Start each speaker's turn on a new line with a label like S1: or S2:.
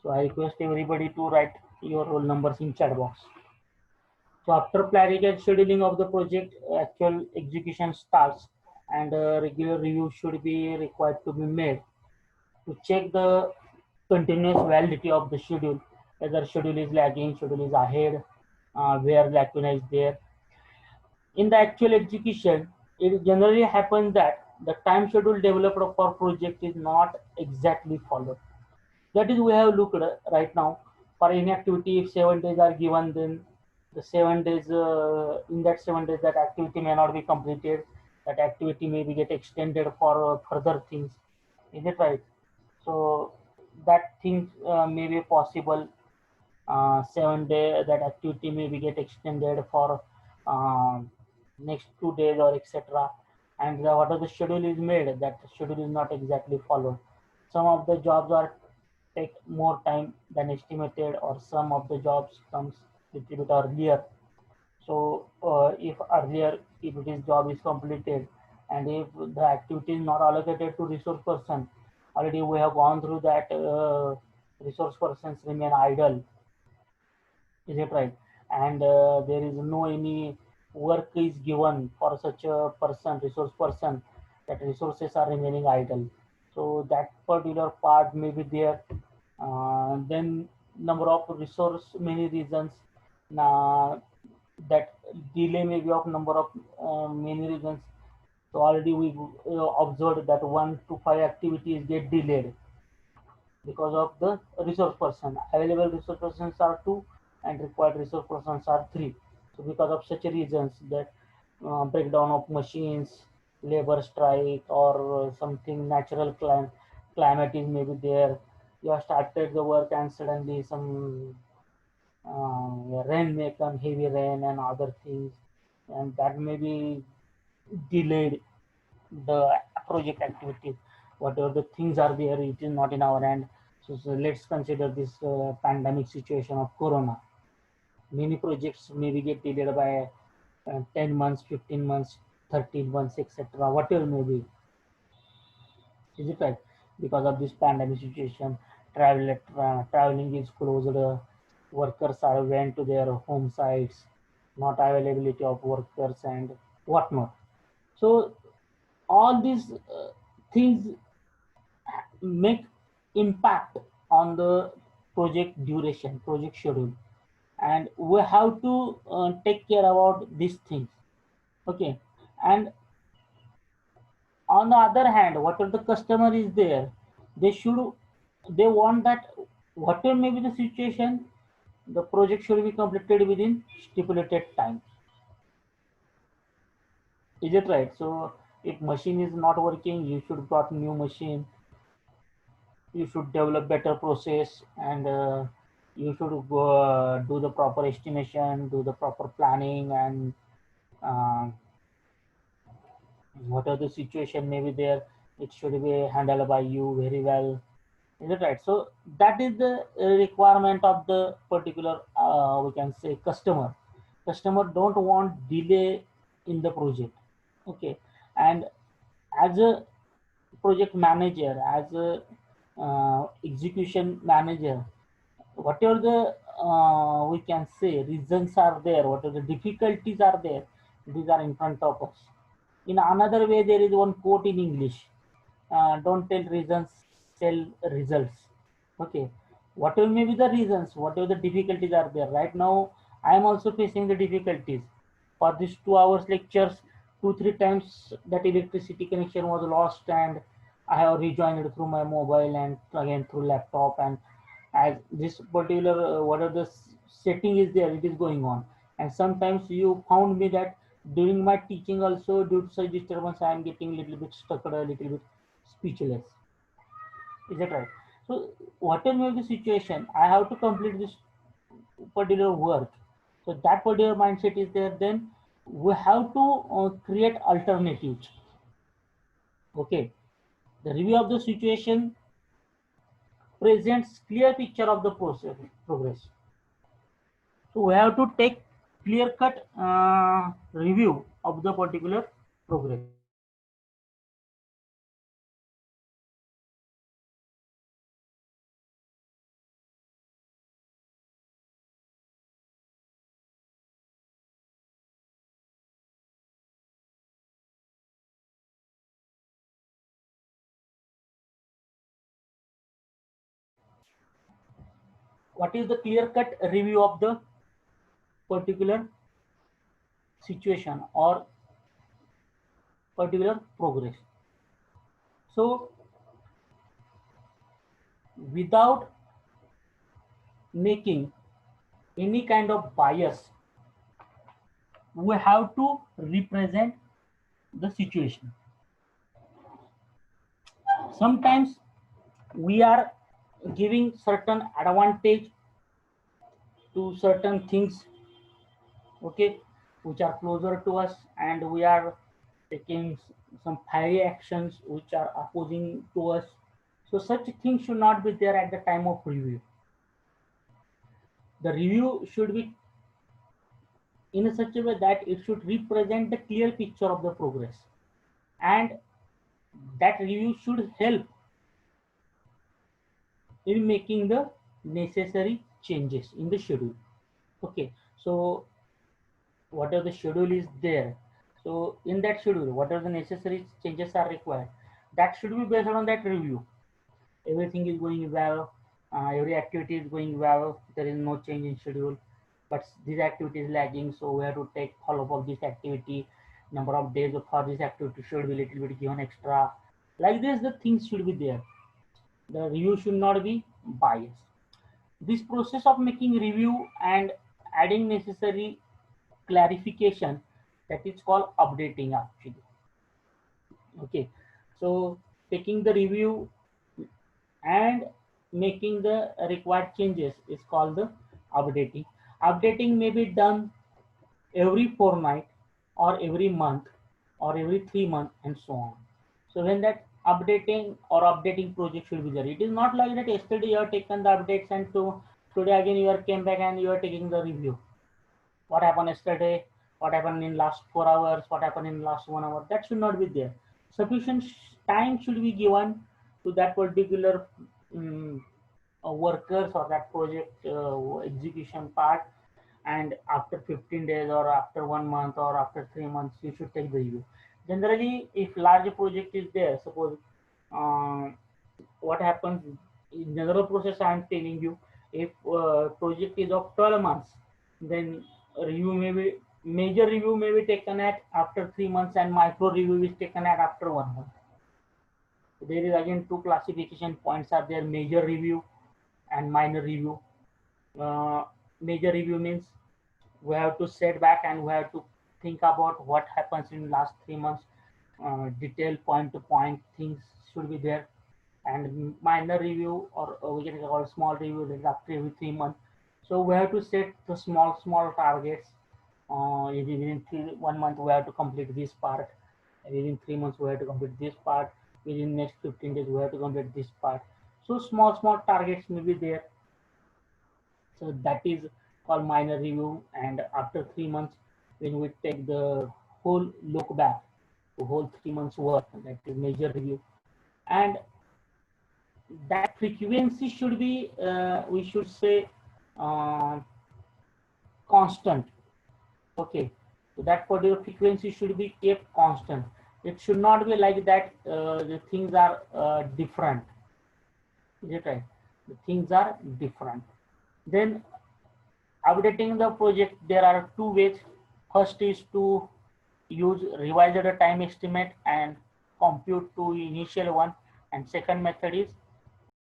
S1: So I request everybody to write your roll numbers in chat box. So after planning and scheduling of the project, actual execution starts, and regular review should be required to be made to check the continuous validity of the schedule, whether schedule is lagging, schedule is ahead, where lacuna is there. In the actual execution, it generally happens that the time schedule developed for project is not exactly followed. That is, we have looked right now for any activity. If 7 days are given, then the 7 days, in that 7 days, that activity may not be completed. That activity may be get extended for further things. Is it right? So that things may be possible. 7 day that activity may be get extended for next 2 days or etc. And whatever the schedule is made, that schedule is not exactly followed. Some of the jobs are take more time than estimated, or some of the jobs comes little bit earlier. So if earlier, if it is job is completed, and if the activity is not allocated to resource person, already we have gone through that, resource persons remain idle. Is it right? And there is no any work is given for such a person, resource person, that resources are remaining idle. So that particular part may be there. Then number of resource, many reasons. That delay may be of number of many reasons. So already we observed that 1 to 5 activities get delayed because of the resource person. Available resource persons are 2 and required resource persons are 3. So because of such reasons, that breakdown of machines, labor strike, or something natural climate is maybe there. You have started the work and suddenly some rain may come, heavy rain and other things, and that may be delayed the project activities. Whatever the things are there, it is not in our hand. So let's consider this pandemic situation of corona. Many projects maybe get delayed by 10 months, 15 months, 13 months, etc. Whatever may be. Is it right? Because of this pandemic situation, traveling is closed. Workers are went to their home sites, not availability of workers and whatnot. So all these things make impact on the project duration, project schedule, and we have to take care about these things. Okay, and on the other hand, whatever the customer is there, they should, they want that whatever may be the situation, the project should be completed within stipulated time. Is it right? So if machine is not working, you should got new machine. You should develop better process, and you should go, do the proper estimation, do the proper planning, and uh, whatever the situation may be there, it should be handled by you very well. Is it right? So that is the requirement of the particular, we can say, customer. Customer don't want delay in the project. Okay, and as a project manager, as a execution manager, whatever the we can say reasons are there, whatever the difficulties are there, these are in front of us. In another way, there is one quote in English: "Don't tell reasons, tell results." Okay, whatever may be the reasons, whatever the difficulties are there. Right now, I am also facing the difficulties. For these 2 hours lectures, 2 3 times that electricity connection was lost, and I have rejoined it through my mobile and again through laptop. And as this particular whatever the setting is there, it is going on. And sometimes you found me that during my teaching also, due to such disturbance, I am getting a little bit stuck, a little bit speechless. Is that right? So whatever may be the situation, I have to complete this particular work. So that particular mindset is there. Then we have to create alternatives. Okay, the review of the situation presents clear picture of the process progress. So we have to take clear cut review of the particular progress. what is the clear cut review of the particular situation or particular progress. So without making any kind of bias, we have to represent the situation. Sometimes we are giving certain advantage to certain things, okay, which are closer to us, and we are taking some fiery actions which are opposing to us. So such things should not be there at the time of review. The review should be in such a way that it should represent the clear picture of the progress, and that review should help in making the necessary changes in the schedule. Okay, so whatever the schedule is there, so in that schedule whatever the necessary changes are required, that should be based on that review. Everything is going well, every activity is going well, there is no change in schedule, but this activity is lagging, so we have to take follow-up of this activity. Number of days for this activity should be little bit given extra. Like this, the things should be there. The review should not be biased. This process of making review and adding necessary clarification, that is called updating actually. Okay, so taking the review and making the required changes is called the updating. Updating may be done every fortnight or every month or every 3 months and so on. So when that updating or updating project should be there, it is not like that yesterday you have taken the updates and so today again you are came back and you are taking the review. What happened yesterday, what happened in last 4 hours, what happened in last 1 hour, that should not be there. Sufficient time should be given to that particular workers or that project execution part, and after 15 days or after 1 month or after 3 months you should take the review. Generally if large project is there, suppose uh, what happens in general process I am telling you, if project is of 12 months, then review may be major review may be taken at after 3 months and micro review is taken at after 1 month. There is again two classification points are there: major review and minor review. Major review means we have to sit back and we have to think about what happens in last 3 months. Detailed point to point things should be there. And minor review, or we can call small review, that is after every 3 months. So we have to set the small targets. Within 1 month we have to complete this part. Within 3 months we have to complete this part. Within next 15 days we have to complete this part. So small targets may be there. So that is called minor review. And after 3 months, when we take the whole look back, the whole 3 months work, that is major review. And that frequency should be, we should say, uh, constant. Okay, so that particular frequency should be kept constant. It should not be like that. The things are different. Is it right? The things are different. Then updating the project, there are two ways. First is to use revised time estimate and compute to initial one, and second method is